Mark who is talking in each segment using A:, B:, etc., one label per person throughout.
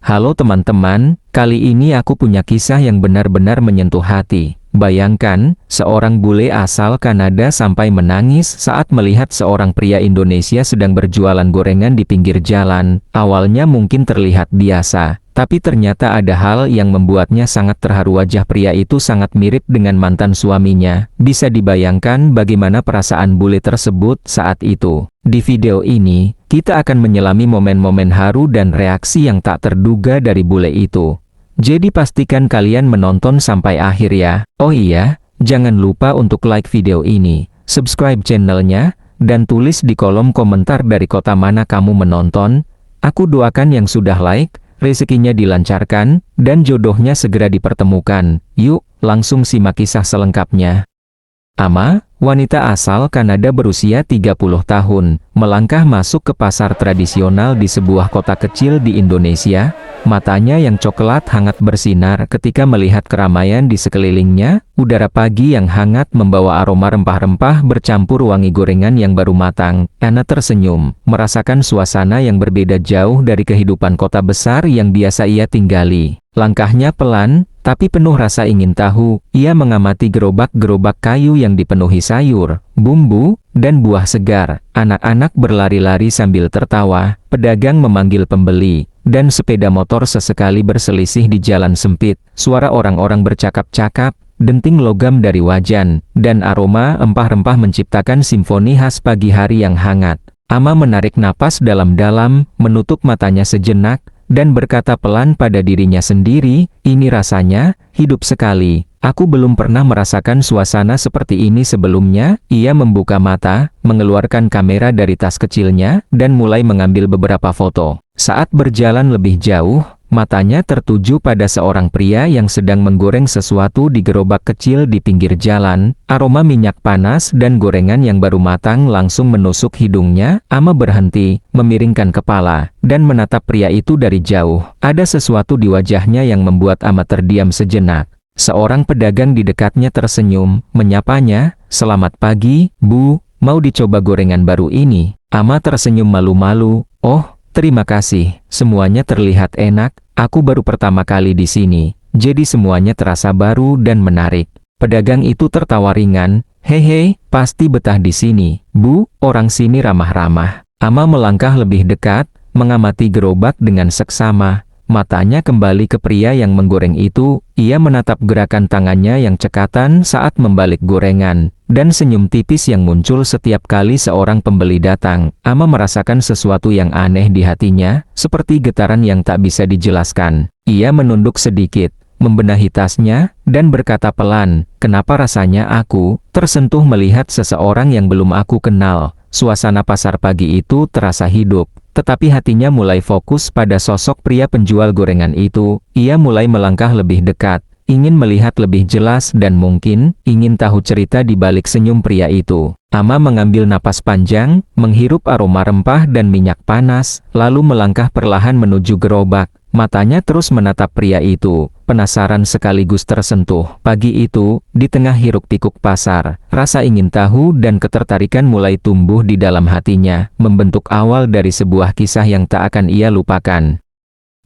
A: Halo teman-teman, kali ini aku punya kisah yang benar-benar menyentuh hati. Bayangkan, seorang bule asal Kanada sampai menangis saat melihat seorang pria Indonesia sedang berjualan gorengan di pinggir jalan. Awalnya mungkin terlihat biasa, tapi ternyata ada hal yang membuatnya sangat terharu. Wajah pria itu sangat mirip dengan mantan suaminya. Bisa dibayangkan bagaimana perasaan bule tersebut saat itu. Di video ini, kita akan menyelami momen-momen haru dan reaksi yang tak terduga dari bule itu. Jadi pastikan kalian menonton sampai akhir ya. Oh iya, jangan lupa untuk like video ini, subscribe channelnya, dan tulis di kolom komentar dari kota mana kamu menonton. Aku doakan yang sudah like, rezekinya dilancarkan, dan jodohnya segera dipertemukan. Yuk, langsung simak kisah selengkapnya. Ama, wanita asal Kanada berusia 30 tahun, melangkah masuk ke pasar tradisional di sebuah kota kecil di Indonesia. Matanya yang coklat hangat bersinar ketika melihat keramaian di sekelilingnya. Udara pagi yang hangat membawa aroma rempah-rempah bercampur wangi gorengan yang baru matang. Ana tersenyum, merasakan suasana yang berbeda jauh dari kehidupan kota besar yang biasa ia tinggali. Langkahnya pelan, tapi penuh rasa ingin tahu. Ia mengamati gerobak-gerobak kayu yang dipenuhi sayur, bumbu, dan buah segar. Anak-anak berlari-lari sambil tertawa, pedagang memanggil pembeli, dan sepeda motor sesekali berselisih di jalan sempit. Suara orang-orang bercakap-cakap, denting logam dari wajan, dan aroma rempah-rempah menciptakan simfoni khas pagi hari yang hangat. Ama menarik napas dalam-dalam, menutup matanya sejenak, dan berkata pelan pada dirinya sendiri, "Ini rasanya hidup sekali. Aku belum pernah merasakan suasana seperti ini sebelumnya." Ia membuka mata, mengeluarkan kamera dari tas kecilnya, dan mulai mengambil beberapa foto. Saat berjalan lebih jauh, matanya tertuju pada seorang pria yang sedang menggoreng sesuatu di gerobak kecil di pinggir jalan. Aroma minyak panas dan gorengan yang baru matang langsung menusuk hidungnya. Ama berhenti, memiringkan kepala, dan menatap pria itu dari jauh. Ada sesuatu di wajahnya yang membuat Ama terdiam sejenak. Seorang pedagang di dekatnya tersenyum, menyapanya, "Selamat pagi, Bu, mau dicoba gorengan baru ini?" Ama tersenyum malu-malu, "Oh, terima kasih, semuanya terlihat enak, aku baru pertama kali di sini, jadi semuanya terasa baru dan menarik." Pedagang itu tertawa ringan, "Hehe, pasti betah di sini, Bu, orang sini ramah-ramah." Ama melangkah lebih dekat, mengamati gerobak dengan seksama. Matanya kembali ke pria yang menggoreng itu. Ia menatap gerakan tangannya yang cekatan saat membalik gorengan, dan senyum tipis yang muncul setiap kali seorang pembeli datang. Ama merasakan sesuatu yang aneh di hatinya, seperti getaran yang tak bisa dijelaskan. Ia menunduk sedikit, membenahi tasnya, dan berkata pelan, "Kenapa rasanya aku tersentuh melihat seseorang yang belum aku kenal?" Suasana pasar pagi itu terasa hidup, tetapi hatinya mulai fokus pada sosok pria penjual gorengan itu. Ia mulai melangkah lebih dekat, ingin melihat lebih jelas dan mungkin ingin tahu cerita di balik senyum pria itu. Ama mengambil napas panjang, menghirup aroma rempah dan minyak panas, lalu melangkah perlahan menuju gerobak. Matanya terus menatap pria itu, penasaran sekaligus tersentuh. Pagi itu, di tengah hiruk-pikuk pasar, rasa ingin tahu dan ketertarikan mulai tumbuh di dalam hatinya, membentuk awal dari sebuah kisah yang tak akan ia lupakan.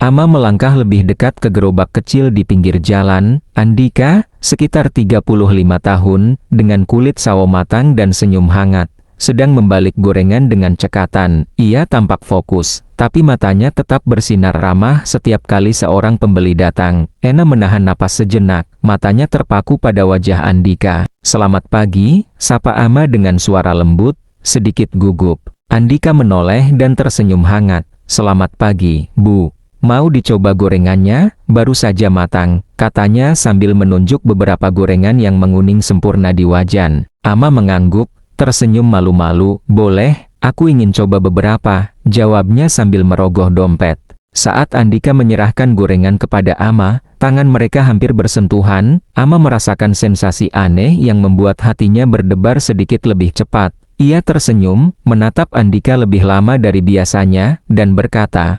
A: Ama melangkah lebih dekat ke gerobak kecil di pinggir jalan. Andika, sekitar 35 tahun, dengan kulit sawo matang dan senyum hangat, sedang membalik gorengan dengan cekatan. Ia tampak fokus, tapi matanya tetap bersinar ramah setiap kali seorang pembeli datang. Ena menahan napas sejenak, matanya terpaku pada wajah Andika. "Selamat pagi," sapa Ama dengan suara lembut, sedikit gugup. Andika menoleh dan tersenyum hangat. "Selamat pagi, Bu. Mau dicoba gorengannya? Baru saja matang," katanya sambil menunjuk beberapa gorengan yang menguning sempurna di wajan. Ama mengangguk, tersenyum malu-malu. "Boleh, aku ingin coba beberapa," jawabnya sambil merogoh dompet. Saat Andika menyerahkan gorengan kepada Ama, tangan mereka hampir bersentuhan. Ama merasakan sensasi aneh yang membuat hatinya berdebar sedikit lebih cepat. Ia tersenyum, menatap Andika lebih lama dari biasanya, dan berkata,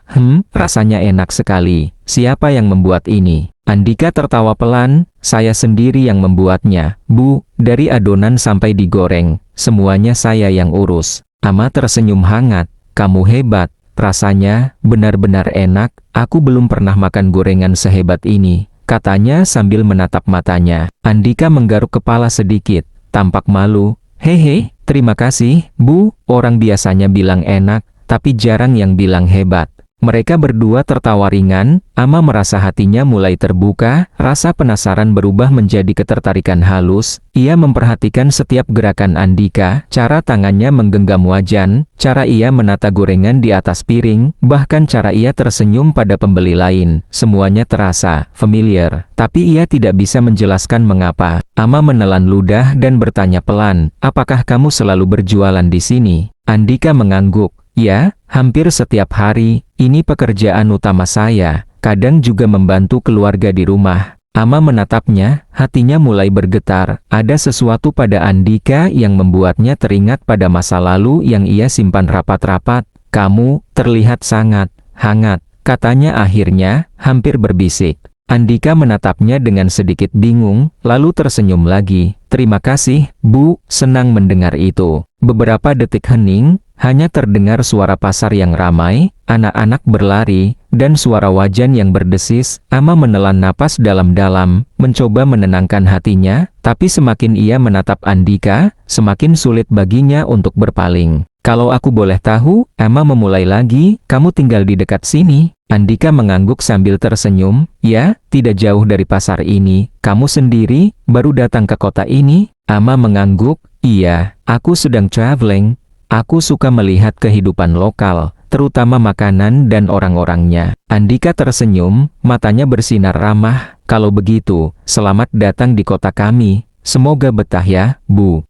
A: Rasanya enak sekali. Siapa yang membuat ini?" Andika tertawa pelan, "Saya sendiri yang membuatnya, Bu. Dari adonan sampai digoreng, semuanya saya yang urus." Ama tersenyum hangat, "Kamu hebat. rasanya benar-benar enak, aku belum pernah makan gorengan sehebat ini, katanya sambil menatap matanya. Andika menggaruk kepala sedikit, tampak malu. Hehe, terima kasih, Bu, orang biasanya bilang enak, tapi jarang yang bilang hebat. Mereka berdua tertawa ringan, Ama merasa hatinya mulai terbuka, rasa penasaran berubah menjadi ketertarikan halus. Ia memperhatikan setiap gerakan Andika, cara tangannya menggenggam wajan, cara ia menata gorengan di atas piring, bahkan cara ia tersenyum pada pembeli lain. Semuanya terasa familiar, tapi ia tidak bisa menjelaskan mengapa. Ama menelan ludah dan bertanya pelan, apakah kamu selalu berjualan di sini? Andika mengangguk. Ya, hampir setiap hari, ini pekerjaan utama saya, kadang juga membantu keluarga di rumah. Ama menatapnya, hatinya mulai bergetar, ada sesuatu pada Andika yang membuatnya teringat pada masa lalu yang ia simpan rapat-rapat. Kamu terlihat sangat hangat, katanya akhirnya, hampir berbisik. Andika menatapnya dengan sedikit bingung, lalu tersenyum lagi. Terima kasih, Bu, senang mendengar itu. Beberapa detik hening, hanya terdengar suara pasar yang ramai, anak-anak berlari, dan suara wajan yang berdesis. Ama menelan napas dalam-dalam, mencoba menenangkan hatinya, tapi semakin ia menatap Andika, semakin sulit baginya untuk berpaling. Kalau aku boleh tahu, Ama memulai lagi, kamu tinggal di dekat sini? Andika mengangguk sambil tersenyum, ya, tidak jauh dari pasar ini. Kamu sendiri, baru datang ke kota ini? Ama mengangguk, iya, aku sedang traveling. Aku suka melihat kehidupan lokal, terutama makanan dan orang-orangnya. Andika tersenyum, matanya bersinar ramah. Kalau begitu, selamat datang di kota kami. Semoga betah ya, Bu.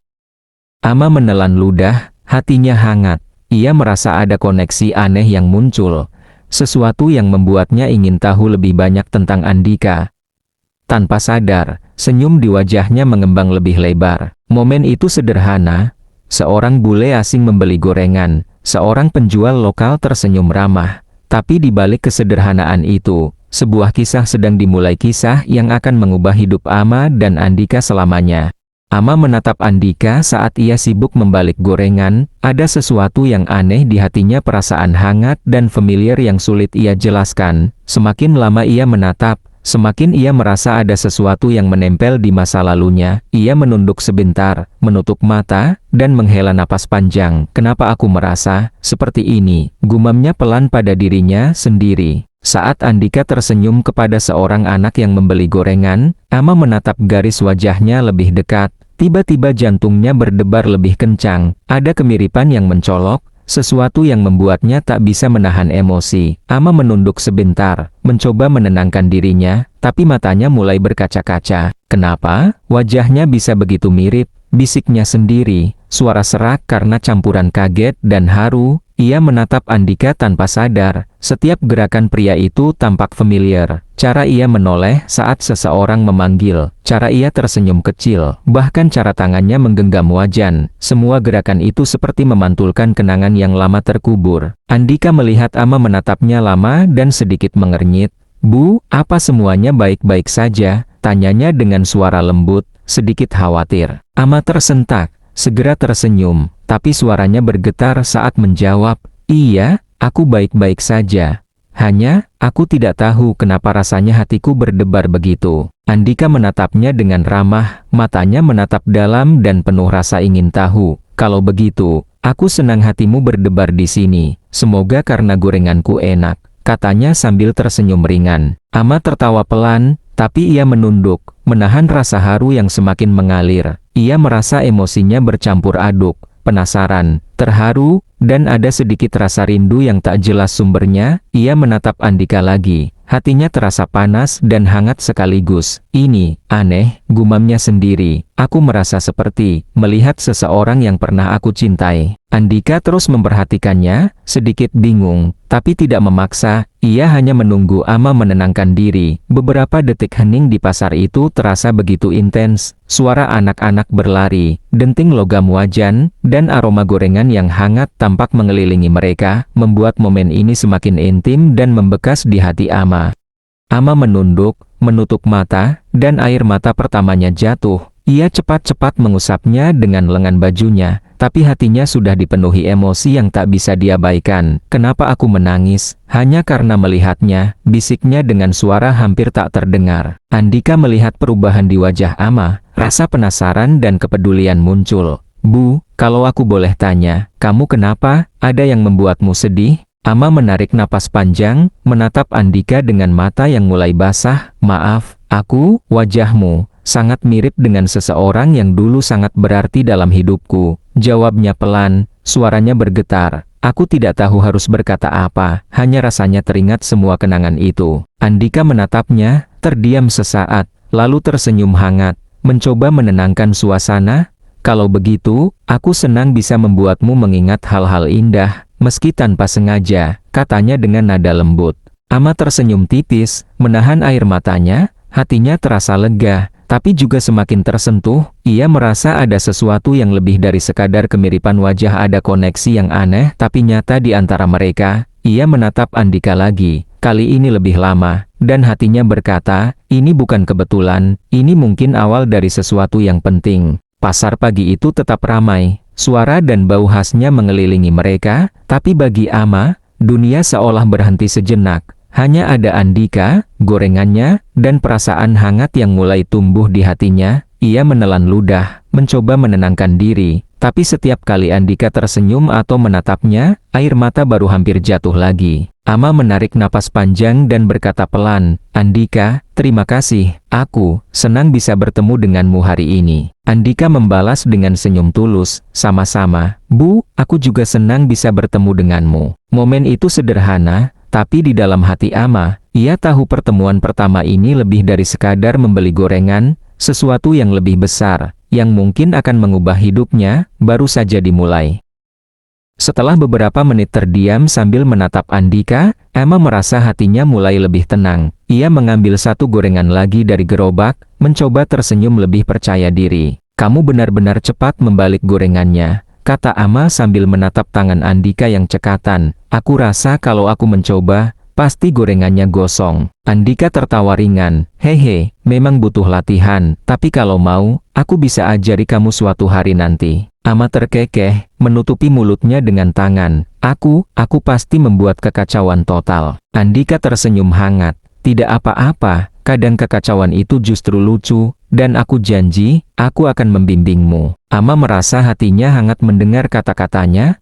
A: Ama menelan ludah, hatinya hangat. Ia merasa ada koneksi aneh yang muncul. Sesuatu yang membuatnya ingin tahu lebih banyak tentang Andika. Tanpa sadar, senyum di wajahnya mengembang lebih lebar. Momen itu sederhana. Seorang bule asing membeli gorengan, seorang penjual lokal tersenyum ramah. Tapi di balik kesederhanaan itu, sebuah kisah sedang dimulai, kisah yang akan mengubah hidup Ama dan Andika selamanya. Ama menatap Andika saat ia sibuk membalik gorengan, ada sesuatu yang aneh di hatinya, perasaan hangat dan familiar yang sulit ia jelaskan. Semakin lama ia menatap, semakin ia merasa ada sesuatu yang menempel di masa lalunya. Ia menunduk sebentar, menutup mata, dan menghela napas panjang. Kenapa aku merasa seperti ini? Gumamnya pelan pada dirinya sendiri. Saat Andika tersenyum kepada seorang anak yang membeli gorengan, Ama menatap garis wajahnya lebih dekat. Tiba-tiba jantungnya berdebar lebih kencang. Ada kemiripan yang mencolok, sesuatu yang membuatnya tak bisa menahan emosi. Ama menunduk sebentar, mencoba menenangkan dirinya, tapi matanya mulai berkaca-kaca. Kenapa? Wajahnya bisa begitu mirip, bisiknya sendiri, suara serak karena campuran kaget dan haru. Ia menatap Andika tanpa sadar, setiap gerakan pria itu tampak familiar. Cara ia menoleh saat seseorang memanggil, cara ia tersenyum kecil, bahkan cara tangannya menggenggam wajan. Semua gerakan itu seperti memantulkan kenangan yang lama terkubur. Andika melihat Ama menatapnya lama dan sedikit mengernyit. Bu, apa semuanya baik-baik saja? Tanyanya dengan suara lembut, sedikit khawatir. Ama tersentak, segera tersenyum, tapi suaranya bergetar saat menjawab, iya, aku baik-baik saja. Hanya, aku tidak tahu kenapa rasanya hatiku berdebar begitu. Andika menatapnya dengan ramah, matanya menatap dalam dan penuh rasa ingin tahu. Kalau begitu, aku senang hatimu berdebar di sini. Semoga karena gorenganku enak, katanya sambil tersenyum ringan. Ama tertawa pelan, tapi ia menunduk, menahan rasa haru yang semakin mengalir. Ia merasa emosinya bercampur aduk, penasaran, terharu, dan ada sedikit rasa rindu yang tak jelas sumbernya. Ia menatap Andika lagi, hatinya terasa panas dan hangat sekaligus. Ini aneh, gumamnya sendiri. Aku merasa seperti melihat seseorang yang pernah aku cintai. Andika terus memperhatikannya, sedikit bingung, tapi tidak memaksa. Ia hanya menunggu Ama menenangkan diri. Beberapa detik hening di pasar itu terasa begitu intens. Suara anak-anak berlari, denting logam wajan, dan aroma gorengan yang hangat tampak mengelilingi mereka, membuat momen ini semakin intim dan membekas di hati Ama. Ama menunduk, menutup mata, dan air mata pertamanya jatuh. Ia cepat-cepat mengusapnya dengan lengan bajunya, tapi hatinya sudah dipenuhi emosi yang tak bisa diabaikan. "Kenapa aku menangis? Hanya karena melihatnya," bisiknya dengan suara hampir tak terdengar. Andika melihat perubahan di wajah Ama, rasa penasaran dan kepedulian muncul. "Bu, kalau aku boleh tanya, kamu kenapa? Ada yang membuatmu sedih?" Ama menarik napas panjang, menatap Andika dengan mata yang mulai basah. "Maaf, wajahmu sangat mirip dengan seseorang yang dulu sangat berarti dalam hidupku," jawabnya pelan, suaranya bergetar. "Aku tidak tahu harus berkata apa, hanya rasanya teringat semua kenangan itu." Andika menatapnya, terdiam sesaat, lalu tersenyum hangat, mencoba menenangkan suasana. "Kalau begitu, aku senang bisa membuatmu mengingat hal-hal indah, meski tanpa sengaja," katanya dengan nada lembut. Ama tersenyum tipis, menahan air matanya, hatinya terasa lega, tapi juga semakin tersentuh. Ia merasa ada sesuatu yang lebih dari sekadar kemiripan wajah, ada koneksi yang aneh tapi nyata di antara mereka. Ia menatap Andika lagi, kali ini lebih lama, dan hatinya berkata, "Ini bukan kebetulan, ini mungkin awal dari sesuatu yang penting." Pasar pagi itu tetap ramai, suara dan bau khasnya mengelilingi mereka, tapi bagi Ama, dunia seolah berhenti sejenak. Hanya ada Andika, gorengannya, dan perasaan hangat yang mulai tumbuh di hatinya. Ia menelan ludah, mencoba menenangkan diri, tapi setiap kali Andika tersenyum atau menatapnya, air mata baru hampir jatuh lagi. Ama menarik napas panjang dan berkata pelan, "Andika, terima kasih, aku senang bisa bertemu denganmu hari ini." Andika membalas dengan senyum tulus, "Sama-sama, Bu, aku juga senang bisa bertemu denganmu." Momen itu sederhana, tapi di dalam hati Ama, ia tahu pertemuan pertama ini lebih dari sekadar membeli gorengan, sesuatu yang lebih besar, yang mungkin akan mengubah hidupnya, baru saja dimulai. Setelah beberapa menit terdiam sambil menatap Andika, Ama merasa hatinya mulai lebih tenang. Ia mengambil satu gorengan lagi dari gerobak, mencoba tersenyum lebih percaya diri. "Kamu benar-benar cepat membalik gorengannya," kata Ama sambil menatap tangan Andika yang cekatan. "Aku rasa kalau aku mencoba, pasti gorengannya gosong." Andika tertawa ringan, "Hehe, memang butuh latihan, tapi kalau mau, aku bisa ajari kamu suatu hari nanti." Ama terkekeh, menutupi mulutnya dengan tangan. Aku pasti membuat kekacauan total." Andika tersenyum hangat, "Tidak apa-apa, kadang kekacauan itu justru lucu, dan aku janji, aku akan membimbingmu." Ama merasa hatinya hangat mendengar kata-katanya.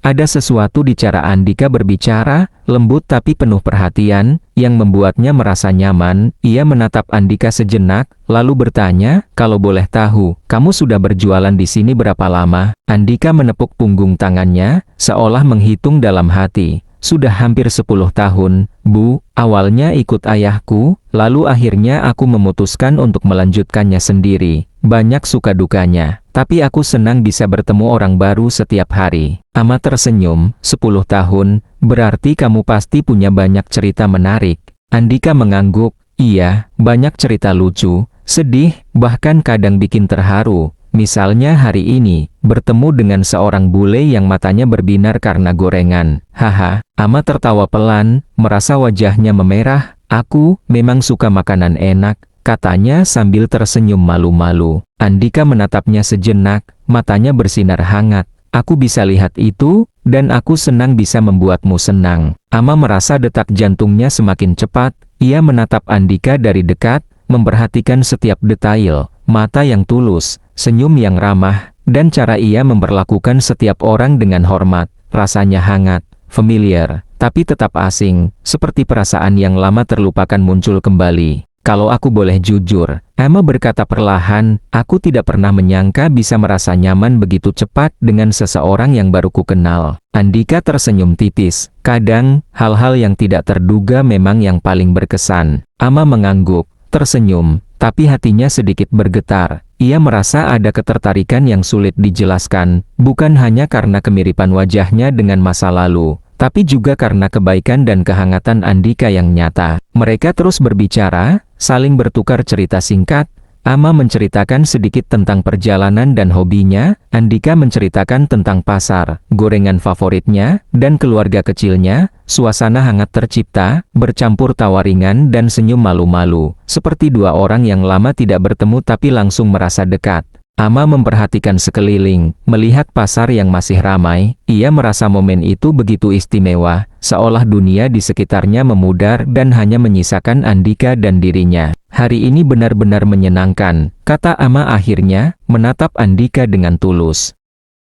A: Ada sesuatu di cara Andika berbicara, lembut tapi penuh perhatian, yang membuatnya merasa nyaman. Ia menatap Andika sejenak, lalu bertanya, "Kalau boleh tahu, kamu sudah berjualan di sini berapa lama?" Andika menepuk punggung tangannya, seolah menghitung dalam hati. "Sudah hampir 10 tahun, Bu. Awalnya ikut ayahku, lalu akhirnya aku memutuskan untuk melanjutkannya sendiri. Banyak suka dukanya, tapi aku senang bisa bertemu orang baru setiap hari." Ama tersenyum, 10 tahun, berarti kamu pasti punya banyak cerita menarik." Andika mengangguk, "Iya, banyak cerita lucu, sedih, bahkan kadang bikin terharu. Misalnya hari ini, bertemu dengan seorang bule yang matanya berbinar karena gorengan." "Haha." Ama tertawa pelan, merasa wajahnya memerah. "Aku memang suka makanan enak," katanya sambil tersenyum malu-malu. Andika menatapnya sejenak, matanya bersinar hangat. "Aku bisa lihat itu, dan aku senang bisa membuatmu senang." Ama merasa detak jantungnya semakin cepat. Ia menatap Andika dari dekat, memperhatikan setiap detail, mata yang tulus, senyum yang ramah, dan cara ia memperlakukan setiap orang dengan hormat. Rasanya hangat, familiar, tapi tetap asing, seperti perasaan yang lama terlupakan muncul kembali. "Kalau aku boleh jujur," Ama berkata perlahan, "aku tidak pernah menyangka bisa merasa nyaman begitu cepat dengan seseorang yang baru ku kenal." Andika tersenyum tipis. "Kadang, hal-hal yang tidak terduga memang yang paling berkesan." Ama mengangguk, tersenyum, tapi hatinya sedikit bergetar. Ia merasa ada ketertarikan yang sulit dijelaskan, bukan hanya karena kemiripan wajahnya dengan masa lalu, tapi juga karena kebaikan dan kehangatan Andika yang nyata. Mereka terus berbicara, saling bertukar cerita singkat. Ama menceritakan sedikit tentang perjalanan dan hobinya, Andika menceritakan tentang pasar, gorengan favoritnya, dan keluarga kecilnya. Suasana hangat tercipta, bercampur tawa ringan dan senyum malu-malu, seperti dua orang yang lama tidak bertemu tapi langsung merasa dekat. Ama memperhatikan sekeliling, melihat pasar yang masih ramai. Ia merasa momen itu begitu istimewa, seolah dunia di sekitarnya memudar dan hanya menyisakan Andika dan dirinya. Hari ini benar-benar menyenangkan, kata Ama akhirnya, menatap Andika dengan tulus.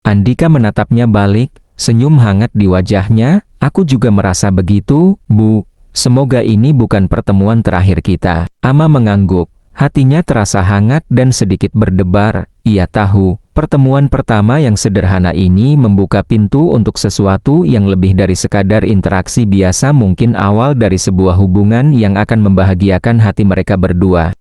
A: Andika menatapnya balik, senyum hangat di wajahnya. Aku juga merasa begitu, Bu. Semoga ini bukan pertemuan terakhir kita. Ama mengangguk. Hatinya terasa hangat dan sedikit berdebar. Ia tahu, pertemuan pertama yang sederhana ini membuka pintu untuk sesuatu yang lebih dari sekadar interaksi biasa, mungkin awal dari sebuah hubungan yang akan membahagiakan hati mereka berdua.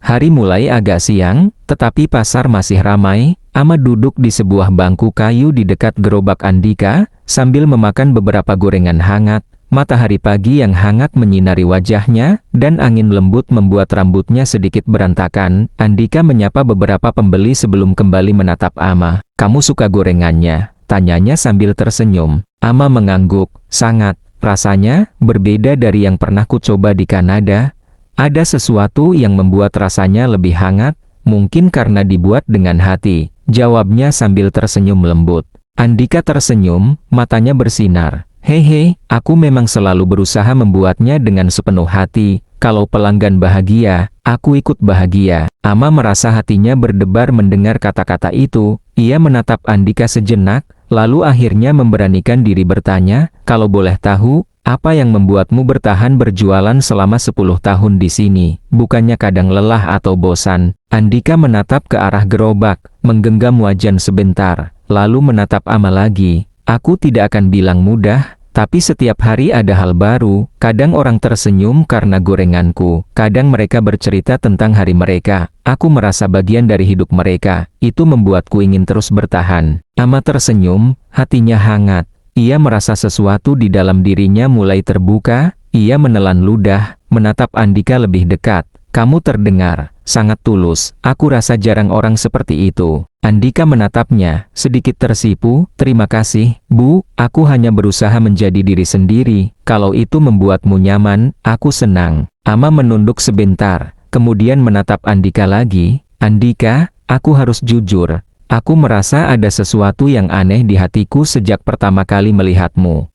A: Hari mulai agak siang, tetapi pasar masih ramai. Ama duduk di sebuah bangku kayu di dekat gerobak Andika, sambil memakan beberapa gorengan hangat. Matahari pagi yang hangat menyinari wajahnya, dan angin lembut membuat rambutnya sedikit berantakan. Andika menyapa beberapa pembeli sebelum kembali menatap Ama. "Kamu suka gorengannya?" tanyanya sambil tersenyum. Ama mengangguk. "Sangat. Rasanya berbeda dari yang pernah kucoba di Kanada. Ada sesuatu yang membuat rasanya lebih hangat, mungkin karena dibuat dengan hati," jawabnya sambil tersenyum lembut. Andika tersenyum, matanya bersinar. "Hehe, aku memang selalu berusaha membuatnya dengan sepenuh hati. Kalau pelanggan bahagia, aku ikut bahagia." Ama merasa hatinya berdebar mendengar kata-kata itu. Ia menatap Andika sejenak, lalu akhirnya memberanikan diri bertanya, "Kalau boleh tahu, apa yang membuatmu bertahan berjualan selama 10 tahun di sini? Bukannya kadang lelah atau bosan?" Andika menatap ke arah gerobak, menggenggam wajan sebentar, lalu menatap Ama lagi. "Aku tidak akan bilang mudah, tapi setiap hari ada hal baru. Kadang orang tersenyum karena gorenganku, kadang mereka bercerita tentang hari mereka. Aku merasa bagian dari hidup mereka. Itu membuatku ingin terus bertahan." Ama tersenyum, hatinya hangat. Ia merasa sesuatu di dalam dirinya mulai terbuka. Ia menelan ludah, menatap Andika lebih dekat. "Kamu terdengar sangat tulus. Aku rasa jarang orang seperti itu." Andika menatapnya, sedikit tersipu. "Terima kasih, Bu. Aku hanya berusaha menjadi diri sendiri. Kalau itu membuatmu nyaman, aku senang." Ama menunduk sebentar, kemudian menatap Andika lagi. "Andika, aku harus jujur. Aku merasa ada sesuatu yang aneh di hatiku sejak pertama kali melihatmu.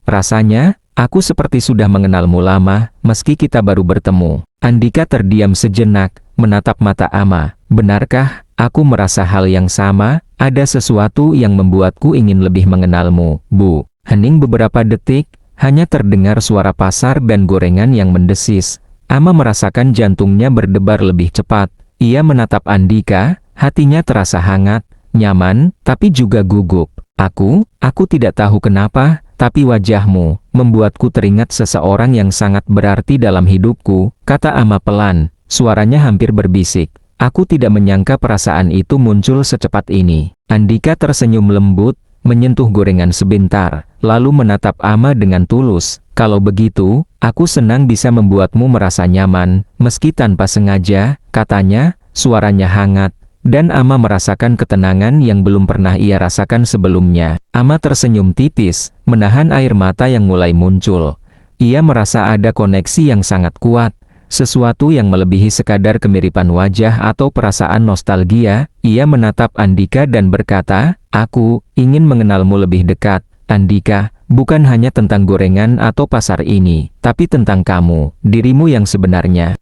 A: Rasanya, aku seperti sudah mengenalmu lama, meski kita baru bertemu." Andika terdiam sejenak, menatap mata Ama. "Benarkah? Aku merasa hal yang sama. Ada sesuatu yang membuatku ingin lebih mengenalmu, Bu." Hening beberapa detik, hanya terdengar suara pasar dan gorengan yang mendesis. Ama merasakan jantungnya berdebar lebih cepat. Ia menatap Andika, hatinya terasa hangat, nyaman, tapi juga gugup. Aku tidak tahu kenapa, tapi wajahmu membuatku teringat seseorang yang sangat berarti dalam hidupku," kata Ama pelan, suaranya hampir berbisik. "Aku tidak menyangka perasaan itu muncul secepat ini." Andika tersenyum lembut, menyentuh gorengan sebentar, lalu menatap Ama dengan tulus. "Kalau begitu, aku senang bisa membuatmu merasa nyaman, meski tanpa sengaja," katanya, suaranya hangat. Dan Ama merasakan ketenangan yang belum pernah ia rasakan sebelumnya. Ama tersenyum tipis, menahan air mata yang mulai muncul. Ia merasa ada koneksi yang sangat kuat, sesuatu yang melebihi sekadar kemiripan wajah atau perasaan nostalgia. Ia menatap Andika dan berkata, "Aku ingin mengenalmu lebih dekat, Andika, bukan hanya tentang gorengan atau pasar ini, tapi tentang kamu, dirimu yang sebenarnya."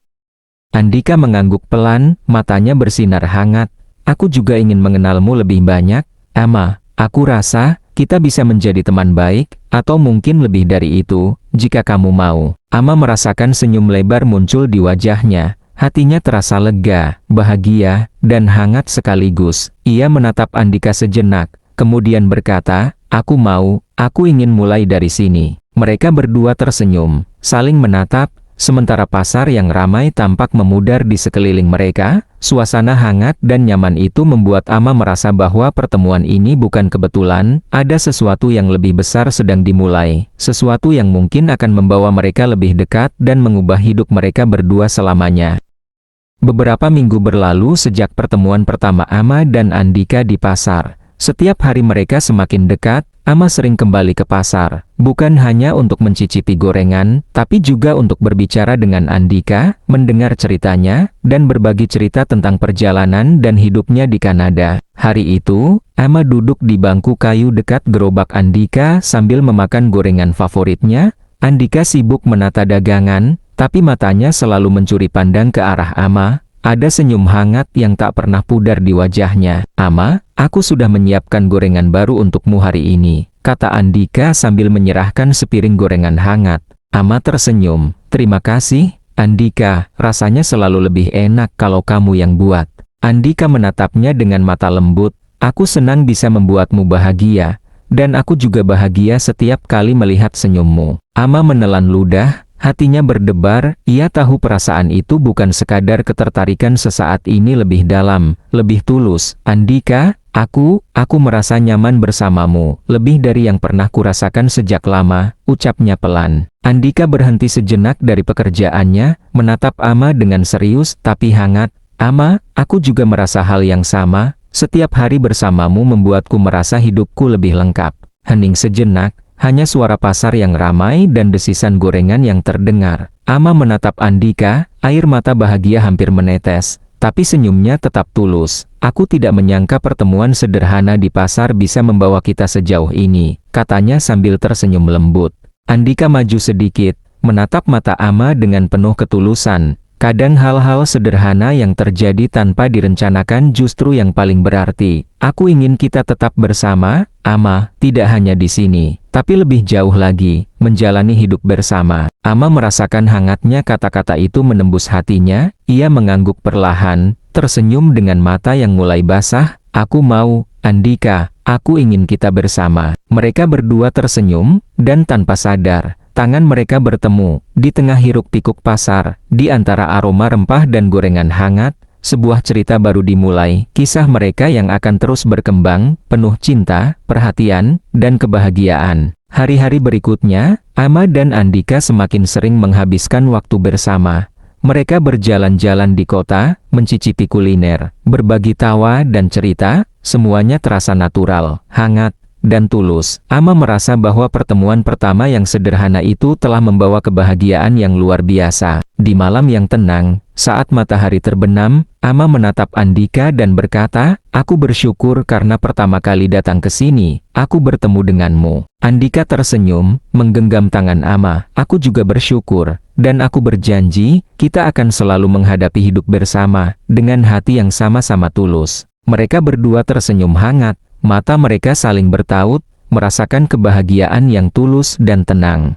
A: Andika mengangguk pelan, matanya bersinar hangat. "Aku juga ingin mengenalmu lebih banyak, Ama. Aku rasa kita bisa menjadi teman baik, atau mungkin lebih dari itu, jika kamu mau." Ama merasakan senyum lebar muncul di wajahnya. Hatinya terasa lega, bahagia, dan hangat sekaligus. Ia menatap Andika sejenak, kemudian berkata, "Aku mau, aku ingin mulai dari sini." Mereka berdua tersenyum, saling menatap. Sementara pasar yang ramai tampak memudar di sekeliling mereka, suasana hangat dan nyaman itu membuat Ama merasa bahwa pertemuan ini bukan kebetulan. Ada sesuatu yang lebih besar sedang dimulai, sesuatu yang mungkin akan membawa mereka lebih dekat dan mengubah hidup mereka berdua selamanya. Beberapa minggu berlalu sejak pertemuan pertama Ama dan Andika di pasar. Setiap hari mereka semakin dekat. Ama sering kembali ke pasar, bukan hanya untuk mencicipi gorengan, tapi juga untuk berbicara dengan Andika, mendengar ceritanya, dan berbagi cerita tentang perjalanan dan hidupnya di Kanada. Hari itu, Ama duduk di bangku kayu dekat gerobak Andika sambil memakan gorengan favoritnya. Andika sibuk menata dagangan, tapi matanya selalu mencuri pandang ke arah Ama. Ada senyum hangat yang tak pernah pudar di wajahnya. "Ama, aku sudah menyiapkan gorengan baru untukmu hari ini," kata Andika sambil menyerahkan sepiring gorengan hangat. Ama tersenyum. "Terima kasih, Andika, rasanya selalu lebih enak kalau kamu yang buat." Andika menatapnya dengan mata lembut. "Aku senang bisa membuatmu bahagia, dan aku juga bahagia setiap kali melihat senyummu." Ama menelan ludah. Hatinya berdebar, ia tahu perasaan itu bukan sekadar ketertarikan sesaat ini lebih dalam, lebih tulus. "Andika, aku merasa nyaman bersamamu, lebih dari yang pernah kurasakan sejak lama," ucapnya pelan. Andika berhenti sejenak dari pekerjaannya, menatap Ama dengan serius tapi hangat. "Ama, aku juga merasa hal yang sama, setiap hari bersamamu membuatku merasa hidupku lebih lengkap." Hening sejenak. Hanya suara pasar yang ramai dan desisan gorengan yang terdengar. Ama menatap Andika, air mata bahagia hampir menetes, tapi senyumnya tetap tulus. "Aku tidak menyangka pertemuan sederhana di pasar bisa membawa kita sejauh ini," katanya sambil tersenyum lembut. Andika maju sedikit, menatap mata Ama dengan penuh ketulusan. Kadang hal-hal sederhana yang terjadi tanpa direncanakan justru yang paling berarti. "Aku ingin kita tetap bersama, Ama, tidak hanya di sini, tapi lebih jauh lagi, menjalani hidup bersama." Ama merasakan hangatnya kata-kata itu menembus hatinya. Ia mengangguk perlahan, tersenyum dengan mata yang mulai basah. "Aku mau, Andika, aku ingin kita bersama." Mereka berdua tersenyum, dan tanpa sadar, tangan mereka bertemu. Di tengah hiruk-pikuk pasar, di antara aroma rempah dan gorengan hangat, sebuah cerita baru dimulai. Kisah mereka yang akan terus berkembang, penuh cinta, perhatian, dan kebahagiaan. Hari-hari berikutnya, Ama dan Andika semakin sering menghabiskan waktu bersama. Mereka berjalan-jalan di kota, mencicipi kuliner, berbagi tawa dan cerita. Semuanya terasa natural, hangat, dan tulus. Ama merasa bahwa pertemuan pertama yang sederhana itu telah membawa kebahagiaan yang luar biasa. Di malam yang tenang, saat matahari terbenam, Ama menatap Andika dan berkata, "Aku bersyukur karena pertama kali datang ke sini, aku bertemu denganmu." Andika tersenyum, menggenggam tangan Ama. "Aku juga bersyukur, dan aku berjanji, kita akan selalu menghadapi hidup bersama, dengan hati yang sama-sama tulus." Mereka berdua tersenyum hangat. Mata mereka saling bertaut, merasakan kebahagiaan yang tulus dan tenang.